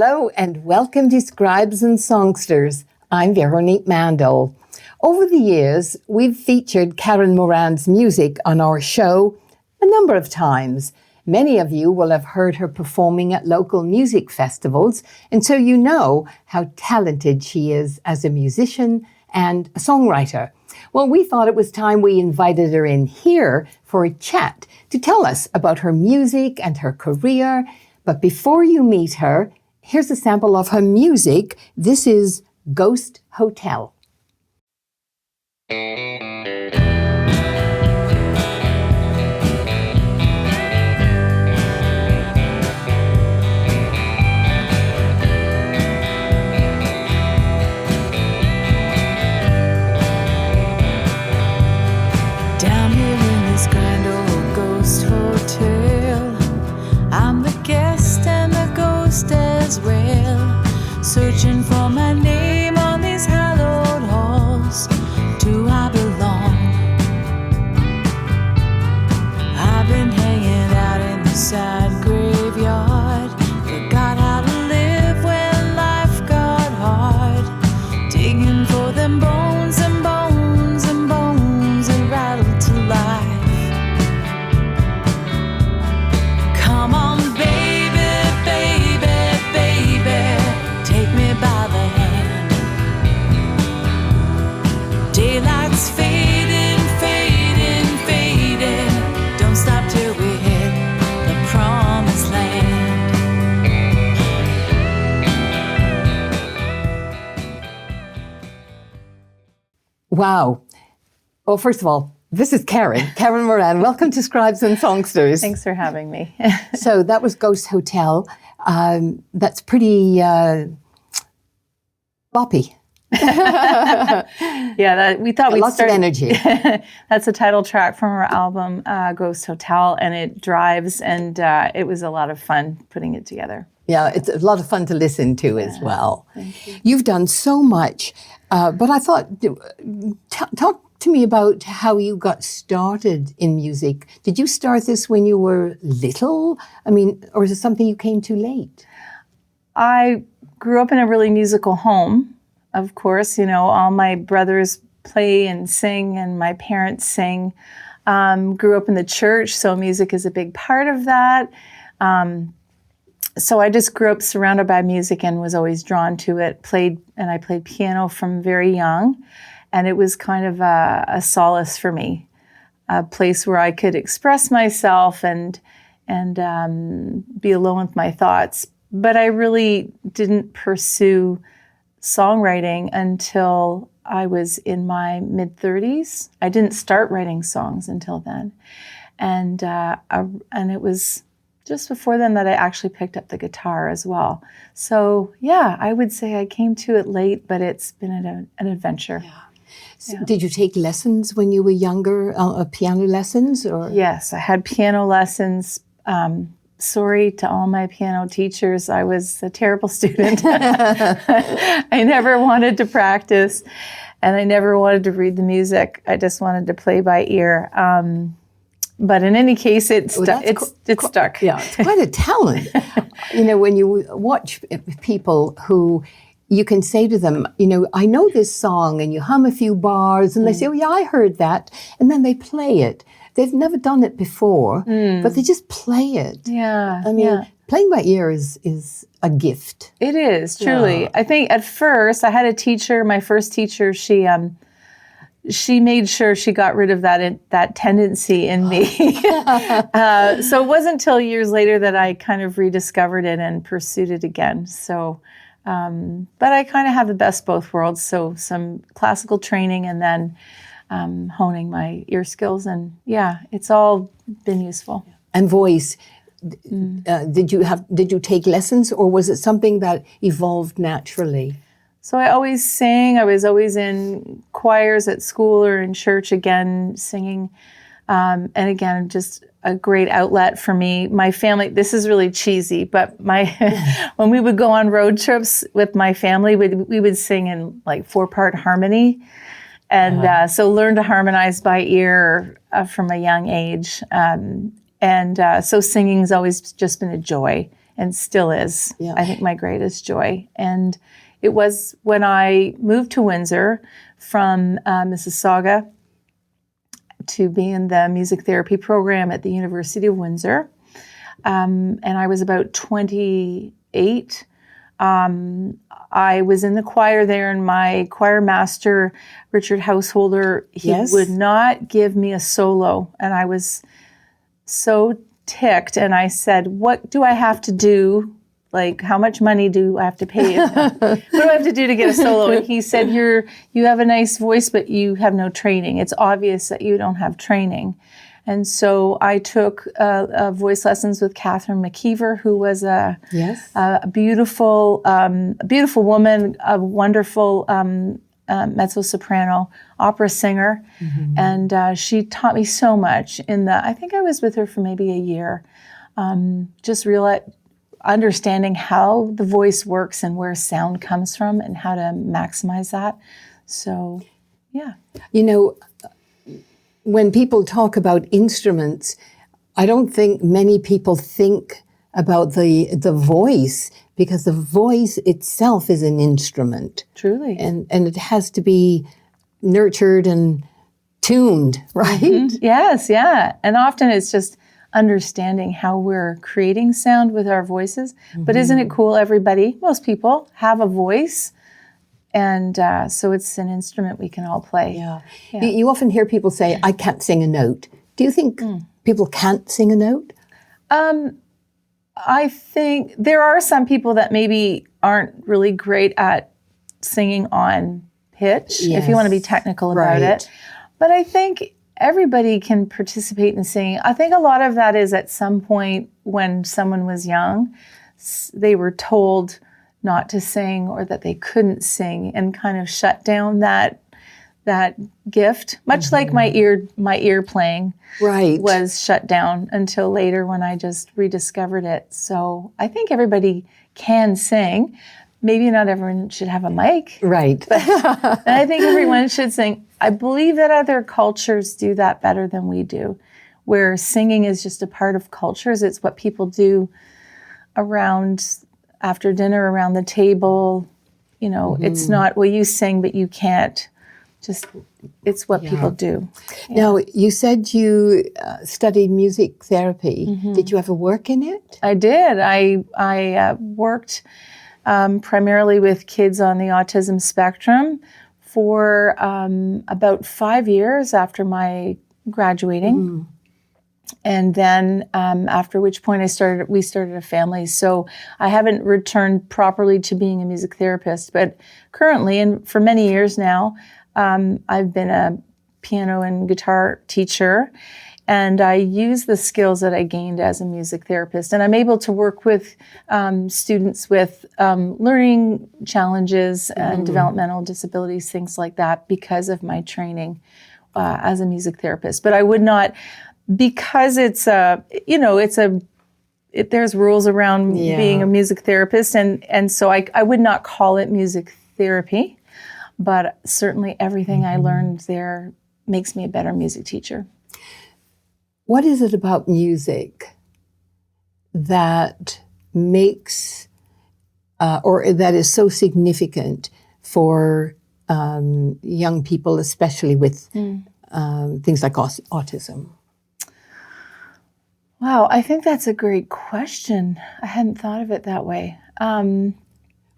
Hello and welcome to Scribes and Songsters. I'm Veronique Mandel. Over the years, we've featured Karen Morand's music on our show a number of times. Many of you will have heard her performing at local music festivals, and so you know how talented she is as a musician and a songwriter. Well, we thought it was time we invited her in here for a chat to tell us about her music and her career. But before you meet her, here's a sample of her music. This is Ghost Hotel. Down here in this grand old ghost hotel, I'm the guest and the ghost as well, searching for my name on these hallowed halls. Do I belong? I've been hanging out in the side graveyard, forgot how to live when life got hard, digging for them bones and bones and bones that rattle to life. Come on, baby, baby, baby, take me by the hand. Daylight's fading, fading, fading. Don't stop till we hit the promised land. Wow. Well, first of all, this is Karen Morand. Welcome to Scribes and Songsters. Thanks for having me. So that was Ghost Hotel. That's pretty boppy. Yeah, we thought we'd Lots start. of energy. That's the title track from our album, Ghost Hotel, and it drives, and it was a lot of fun putting it together. Yeah, it's a lot of fun to listen to as well. Thank you. You've done so much, but I thought, talk to me about how you got started in music. Did you start this when you were little? I mean, or is it something you came to late? I grew up in a really musical home, of course. You know, all my brothers play and sing, and my parents sing. Grew up in the church, so music is a big part of that. So I just grew up surrounded by music and was always drawn to it. I played piano from very young, and it was kind of a solace for me, a place where I could express myself and be alone with my thoughts. But I really didn't pursue songwriting until I was in my mid-30s. I didn't start writing songs until then, and it was just before then that I actually picked up the guitar as well. So yeah, I would say I came to it late, but it's been an adventure. Yeah. So did you take lessons when you were younger, piano lessons? Or Yes, I had piano lessons. Sorry to all my piano teachers, I was a terrible student. I never wanted to practice, and I never wanted to read the music. I just wanted to play by ear. But in any case, it stuck. Yeah, it's quite a talent. You know, when you watch people who you can say to them, you know, I know this song, and you hum a few bars, and they say, oh yeah, I heard that. And then they play it. They've never done it before, but they just play it. Yeah. I mean, playing by ear is a gift. It is, truly. Yeah. I think at first I had a teacher, my first teacher, she made sure she got rid of that tendency in me. So it wasn't until years later that I kind of rediscovered it and pursued it again. So, but I kind of have the best of both worlds. So some classical training and then honing my ear skills. And yeah, it's all been useful. And voice. Did you take lessons, or was it something that evolved naturally? So I always sang. I was always in choirs at school or in church, again, singing. And again, just a great outlet for me. My family, this is really cheesy, but when we would go on road trips with my family, we would sing in like 4-part harmony. And so learn to harmonize by ear from a young age. So singing's always just been a joy and still is, Yeah. I think, my greatest joy. And it was when I moved to Windsor from Mississauga to be in the music therapy program at the University of Windsor. And I was about 28. I was in the choir there, and my choir master, Richard Householder, he Yes. would not give me a solo. And I was so ticked. And I said, what do I have to do? Like, how much money do I have to pay? What do I have to do to get a solo? And he said, you have a nice voice, but you have no training. It's obvious that you don't have training. And so I took voice lessons with Catherine McKeever, who was a beautiful woman, a wonderful mezzo-soprano opera singer. Mm-hmm. And she taught me so much I think I was with her for maybe a year, just understanding how the voice works and where sound comes from and how to maximize that. So, yeah. You know, when people talk about instruments, I don't think many people think about the voice, because the voice itself is an instrument. Truly. And it has to be nurtured and tuned, right? Mm-hmm. Yes, yeah. And often it's just understanding how we're creating sound with our voices. Mm-hmm. But isn't it cool? Most people have a voice. And so it's an instrument we can all play. Yeah. You often hear people say, I can't sing a note. Do you think people can't sing a note? I think there are some people that maybe aren't really great at singing on pitch, if you want to be technical about it. But I think everybody can participate in singing. I think a lot of that is at some point when someone was young, they were told not to sing or that they couldn't sing, and kind of shut down that gift, much like my ear playing was shut down until later when I just rediscovered it. So I think everybody can sing. Maybe not everyone should have a mic. Right. But and I think everyone should sing. I believe that other cultures do that better than we do, where singing is just a part of cultures. It's what people do around after dinner, around the table. You know, it's not, well, you sing, but you can't. Just, it's what people do. Yeah. Now, you said you studied music therapy. Mm-hmm. Did you ever work in it? I did. I worked primarily with kids on the autism spectrum for about 5 years after my graduating. Mm-hmm. And then after which point we started a family. So I haven't returned properly to being a music therapist, but currently, and for many years now, I've been a piano and guitar teacher, and I use the skills that I gained as a music therapist. And I'm able to work with students with learning challenges and developmental disabilities, things like that, because of my training as a music therapist. But I would not, because there's rules around being a music therapist, and so I would not call it music therapy. But certainly everything I learned there makes me a better music teacher. What is it about music that makes, or that is so significant for young people, especially with things like autism? Wow, I think that's a great question. I hadn't thought of it that way.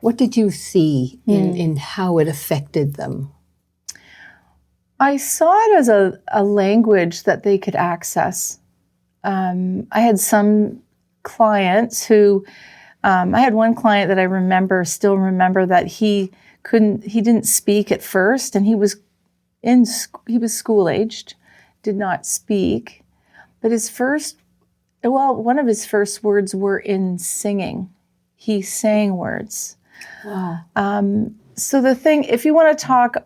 What did you see in how it affected them? I saw it as a language that they could access. I had some clients who, I had one client that I still remember that he didn't speak at first, and he was school aged, did not speak, but one of his first words were in singing. He sang words. Wow. So the thing, if you want to talk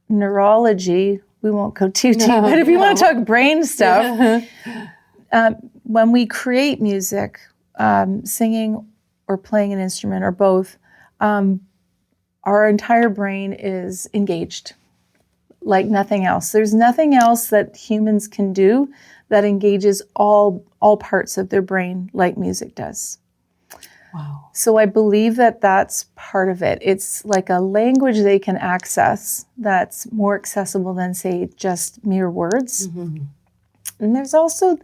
neurology, we won't go too deep, but if you want to talk brain stuff, when we create music, singing or playing an instrument or both, our entire brain is engaged like nothing else. There's nothing else that humans can do that engages all parts of their brain like music does. Wow. So I believe that that's part of it. It's like a language they can access that's more accessible than, say, just mere words. And there's also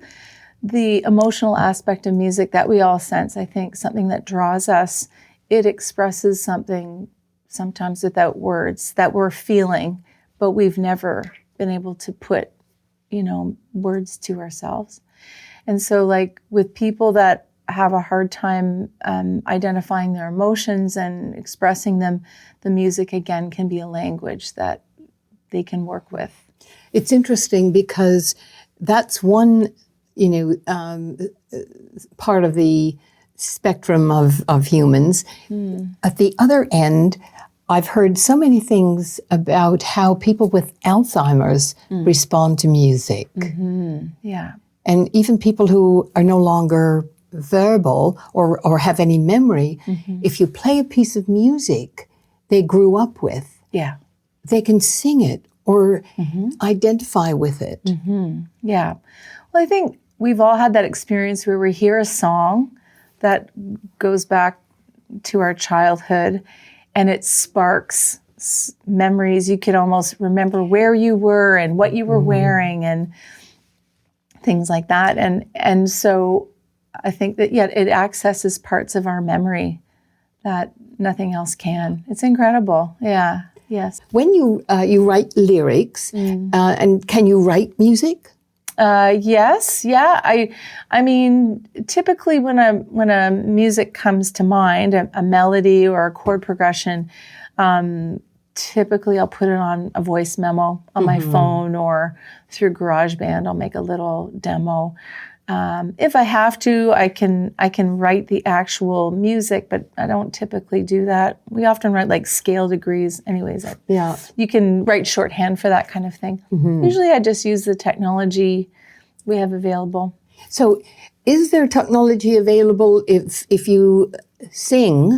the emotional aspect of music that we all sense. I think something that draws us, it expresses something sometimes without words that we're feeling, but we've never been able to put, words to ourselves. And so, like, with people that have a hard time identifying their emotions and expressing them, the music, again, can be a language that they can work with. It's interesting because that's one, part of the spectrum of humans. At the other end, I've heard so many things about how people with Alzheimer's respond to music. Yeah. And even people who are no longer verbal or have any memory, if you play a piece of music they grew up with, Yeah. they can sing it or identify with it. Yeah. Well, I think we've all had that experience where we hear a song that goes back to our childhood and it sparks memories. You can almost remember where you were and what you were wearing and things like that. And so I think that, it accesses parts of our memory that nothing else can. It's incredible. Yeah. Yes. When you write lyrics, and can you write music? Yes. Yeah. I mean, typically when a music comes to mind, a melody or a chord progression, typically I'll put it on a voice memo on my phone or through GarageBand. I'll make a little demo. If I have to, I can write the actual music, but I don't typically do that. We often write like scale degrees anyways. Yeah. You can write shorthand for that kind of thing. Usually I just use the technology we have available. So is there technology available if you sing,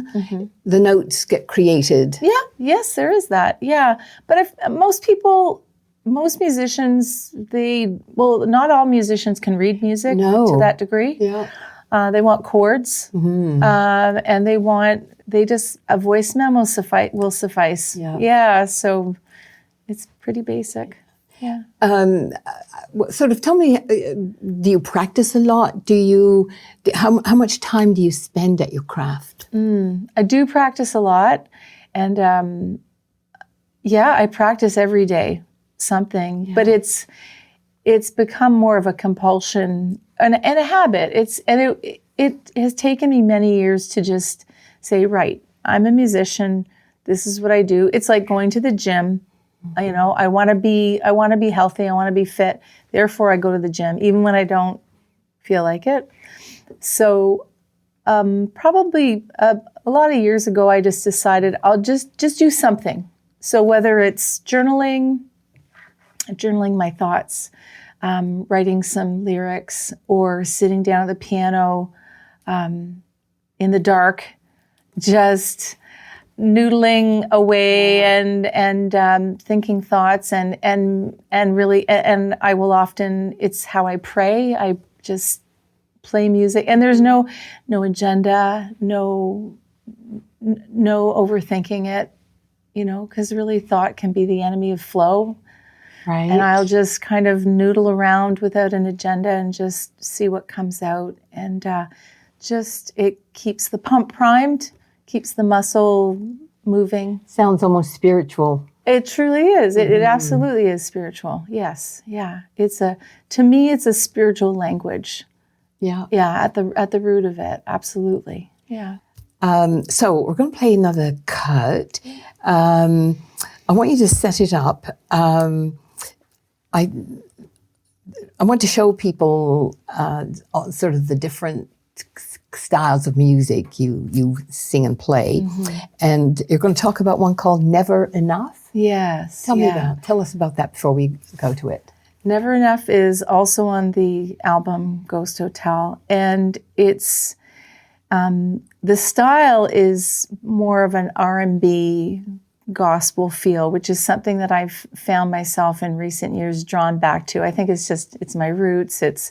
the notes get created? Yeah, yes, there is that. Yeah. But if most musicians, not all musicians can read music to that degree. Yeah. They want chords, and a voice memo will suffice. Yeah. So it's pretty basic. Yeah. Sort of tell me, do you practice a lot? How much time do you spend at your craft? I do practice a lot, and I practice every day something, but it's become more of a compulsion and a habit. It has taken me many years to just say, right, I'm a musician. This is what I do. It's like going to the gym. I want to be healthy. I want to be fit. Therefore, I go to the gym, even when I don't feel like it. So, probably a lot of years ago, I just decided I'll just do something. So whether it's journaling my thoughts, writing some lyrics, or sitting down at the piano in the dark, just noodling away and thinking thoughts and really, and I will often, it's how I pray. I just play music, and there's no agenda, no overthinking it, because really thought can be the enemy of flow. Right. And I'll just kind of noodle around without an agenda and just see what comes out. And it keeps the pump primed, keeps the muscle moving. Sounds almost spiritual. It truly is. It absolutely is spiritual. Yes. Yeah. To me, it's a spiritual language. Yeah. Yeah. At the root of it. Absolutely. Yeah. So we're going to play another cut. I want you to set it up. I want to show people sort of the different styles of music you sing and play. And you're going to talk about one called Never Enough? Yes. Tell us about that before we go to it. Never Enough is also on the album Ghost Hotel. And it's, the style is more of an R&B gospel feel, which is something that I've found myself in recent years drawn back to. I think it's my roots. It's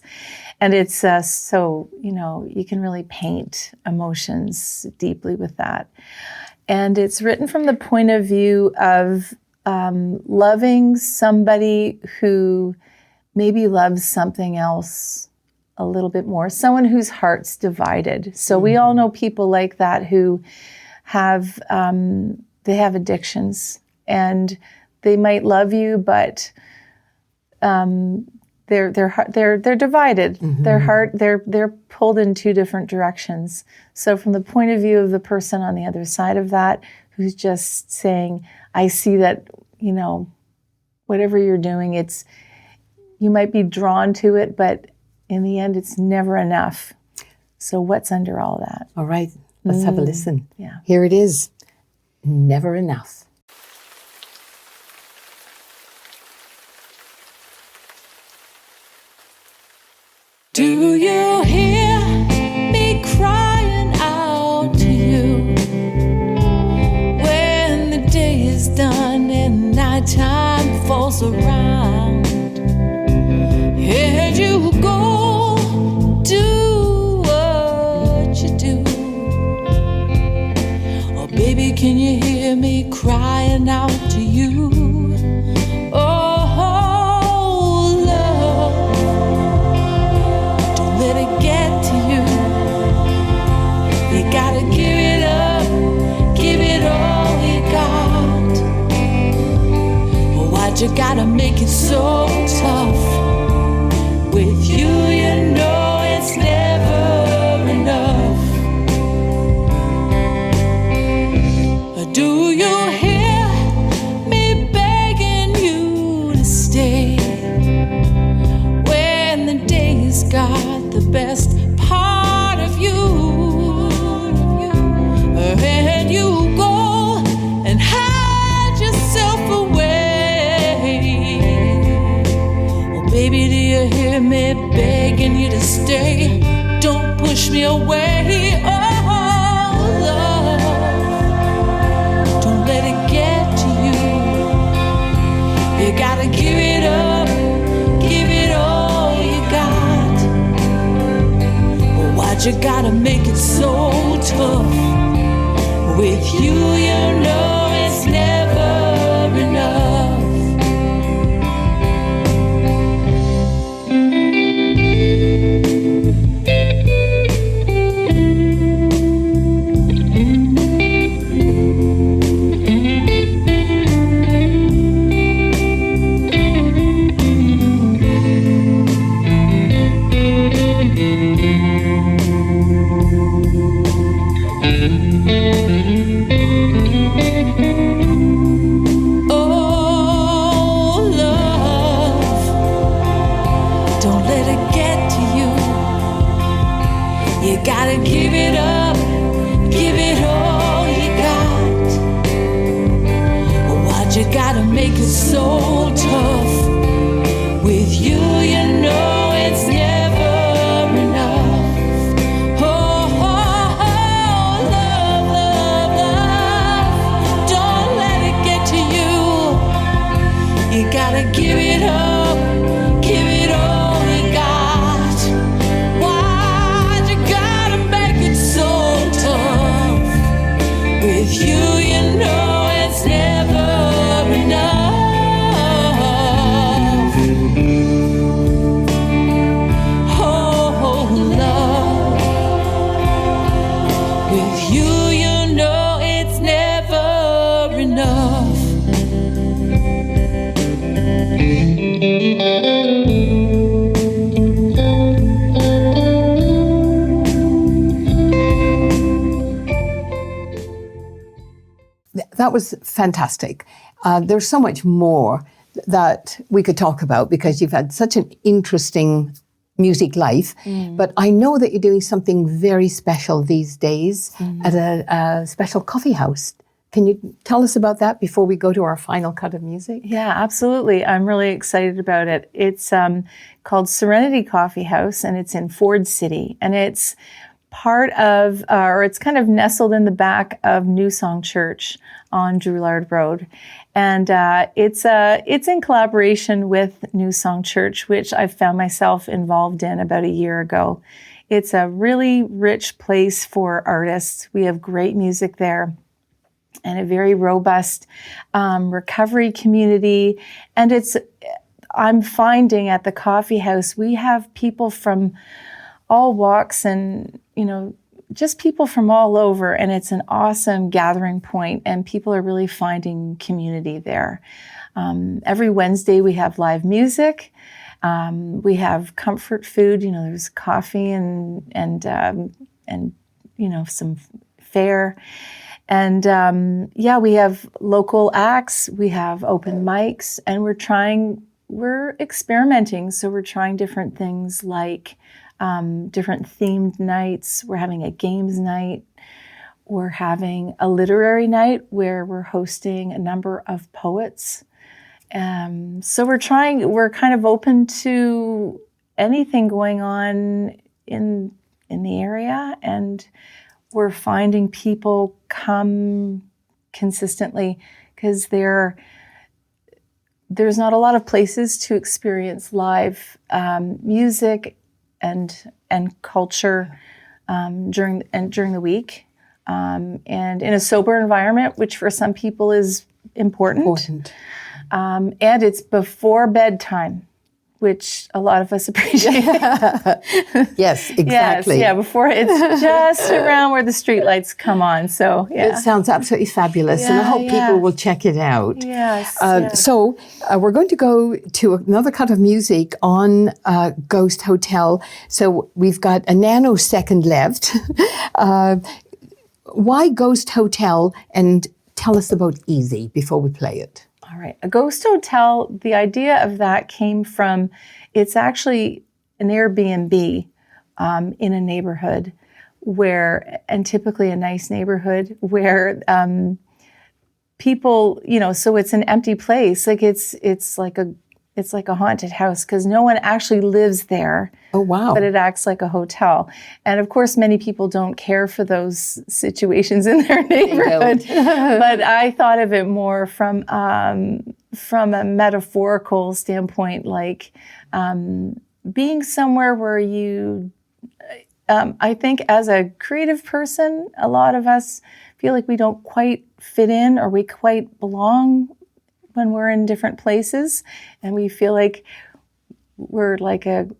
so, you can really paint emotions deeply with that. And it's written from the point of view of loving somebody who maybe loves something else a little bit more, someone whose heart's divided. So we all know people like that who have they have addictions, and they might love you, but they're divided. They're pulled in two different directions. So from the point of view of the person on the other side of that, who's just saying, I see that, whatever you're doing, you might be drawn to it, but in the end, it's never enough. So what's under all that? All right, let's have a listen. Yeah. Here it is, Never Enough. Do you hear me crying out to you when the day is done and nighttime falls around? And you go do what you do. Oh, baby, can you hear me crying out to you? You gotta make it so tough. With you, you know it's never enough. Do you hear me begging you to stay when the day's got the best part of you? And you go and hide yourself away. Baby, do you hear me begging you to stay? Don't push me away, oh love. Don't let it get to you. You gotta give it up, give it all you got. Why'd you gotta make it so tough? With you, you know it's never enough. Gotta give it up, give it all you got. Why'd you gotta make it so tough? With you, you know it's never enough. Oh, oh, oh, love, love, love. Don't let it get to you. You gotta give it up, give it all you got. With you, you know it's never enough. Oh, love. With you, you know it's never enough. That was fantastic. There's so much more that we could talk about because you've had such an interesting music life. But I know that you're doing something very special these days at a special coffee house. Can you tell us about that before we go to our final cut of music? Yeah, absolutely. I'm really excited about it. It's called Serenity Coffee House, and it's in Ford City. And it's part of, or it's kind of nestled in the back of New Song Church on Drouillard Road. And it's in collaboration with New Song Church, which I found myself involved in about a year ago. It's a really rich place for artists. We have great music there and a very robust recovery community. And I'm finding at the coffee house, we have people from all walks and, just people from all over. And it's an awesome gathering point, and people are really finding community there. Every Wednesday we have live music. We have comfort food. There's coffee and some fare. And we have local acts. We have open mics, and we're experimenting. So we're trying different things like different themed nights. We're having a games night. We're having a literary night where we're hosting a number of poets. So we're kind of open to anything going on in the area, and we're finding people come consistently because there's not a lot of places to experience live music and culture during the week, and in a sober environment, which for some people is important. And it's before bedtime, which a lot of us appreciate. Yes, exactly. Yes, before it's just around where the streetlights come on. So, It sounds absolutely fabulous, and I hope people will check it out. Yes. So we're going to go to another cut of music on Ghost Hotel. So we've got a nanosecond left. Why Ghost Hotel? And tell us about Easy before we play it. All right. A ghost hotel, the idea of that came from, it's actually an Airbnb in a neighborhood and typically a nice neighborhood where people, so it's an empty place. Like it's like a haunted house because no one actually lives there. Oh, wow. But it acts like a hotel. And of course, many people don't care for those situations in their neighborhood. But I thought of it more from a metaphorical standpoint, like being somewhere where you, I think as a creative person, a lot of us feel like we don't quite fit in or we quite belong when we're in different places, and we feel like we're like in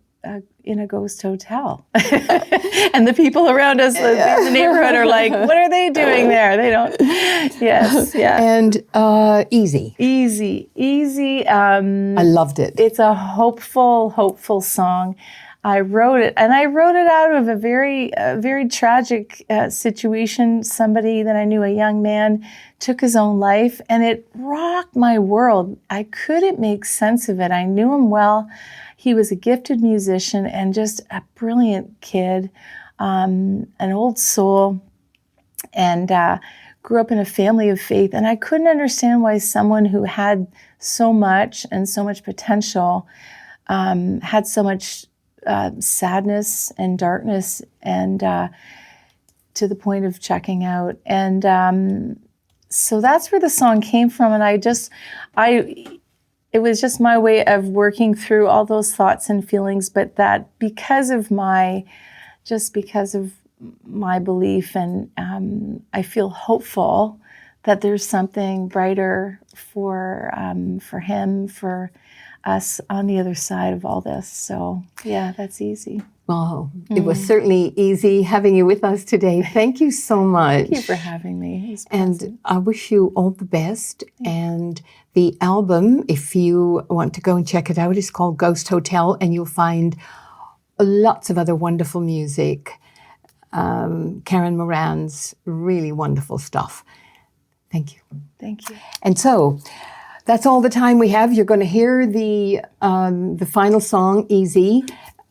a ghost hotel. And the people around us in the neighborhood are like, what are they doing there? They don't. Yes, yeah. And Easy. Easy. I loved it. It's a hopeful song. I wrote it out of a very tragic situation. Somebody that I knew, a young man, took his own life, and it rocked my world. I couldn't make sense of it. I knew him well. He was a gifted musician and just a brilliant kid, an old soul, and grew up in a family of faith. And I couldn't understand why someone who had so much and so much potential had so much sadness and darkness, and to the point of checking out. And so that's where the song came from. And it was just my way of working through all those thoughts and feelings, but that because of my belief, and I feel hopeful that there's something brighter for him, for us on the other side of all this. So yeah, that's Easy. Well, it was certainly easy having you with us today. Thank you so much. Thank you for having me. And I wish you all the best. And the album, if you want to go and check it out, is called Ghost Hotel, and you'll find lots of other wonderful music. Karen Morand's really wonderful stuff. Thank you. Thank you. And so that's all the time we have. You're going to hear the final song, Easy,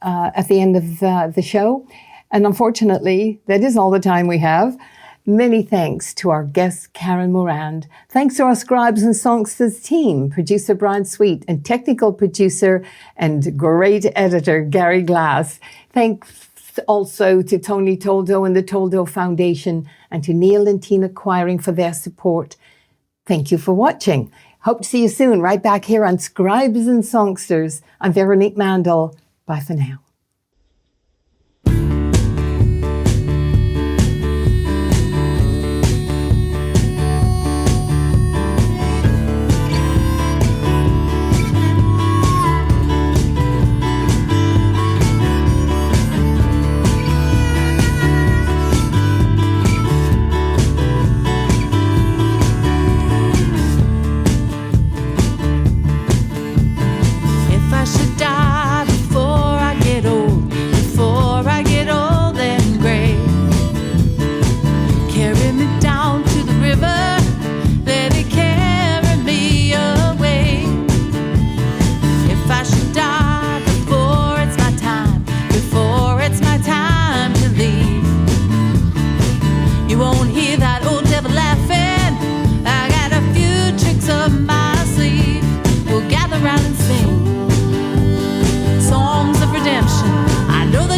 at the end of the show. And unfortunately, that is all the time we have. Many thanks to our guest, Karen Morand. Thanks to our Scribes and Songsters team, producer Brian Sweet, and technical producer and great editor, Gary Glass. Thanks Thanks also to Tony Toldo and the Toldo Foundation, and to Neil and Tina Quiring for their support. Thank you for watching. Hope to see you soon, right back here on Scribes and Songsters. I'm Veronique Mandel. Bye for now.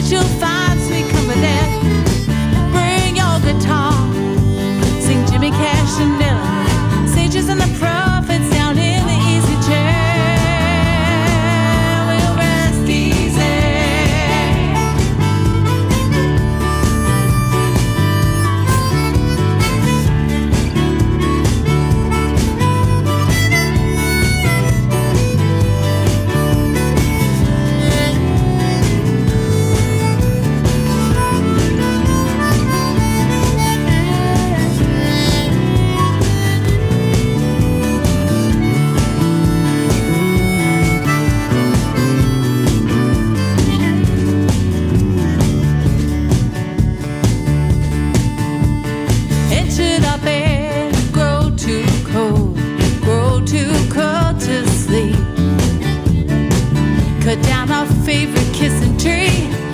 You'll find sweet company. Bring your guitar, sing Jimmy Cash and Dylan, sages and the prophets down in the easy chair. We'll rest easy. Cut down our favorite kissing tree.